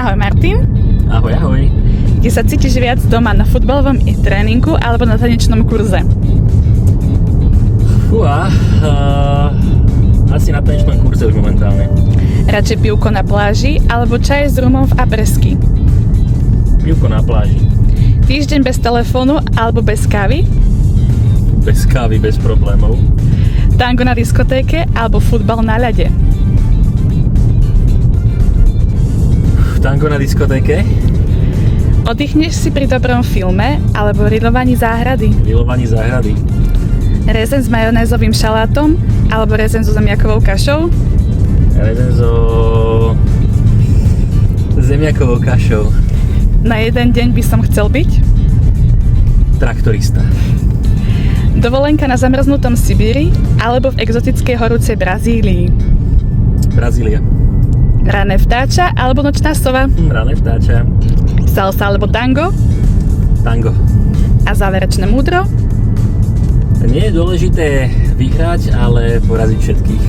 Ahoj Martin. Ahoj, ahoj. Kde sa cítiš viac doma, na futbalovom tréningu alebo na tanečnom kurze? Asi na tanečnom kurze už momentálne. Radšej pivko na pláži alebo čaj s rumom v apresky? Pivko na pláži. Týždeň bez telefónu alebo bez kávy? Bez kávy, bez problémov. Tango na diskotéke alebo futbal na ľade? Tango na diskotéke. Oddychneš si pri dobrom filme alebo riľovaní záhrady? Riľovaní záhrady. Rezeň s majonézovým šalátom alebo rezeň so zemiakovou kašou? Rezeň so zemiakovou kašou. Na jeden deň by som chcel byť? Traktorista. Dovolenka na zamrznutom Sibíri alebo v exotickej horúcej Brazílii? Brazília. Rané vtáča alebo nočná sova? Rané vtáča. Salsa alebo tango? Tango. A záverečné múdro? Nie je dôležité vyhrať, ale poraziť všetkých.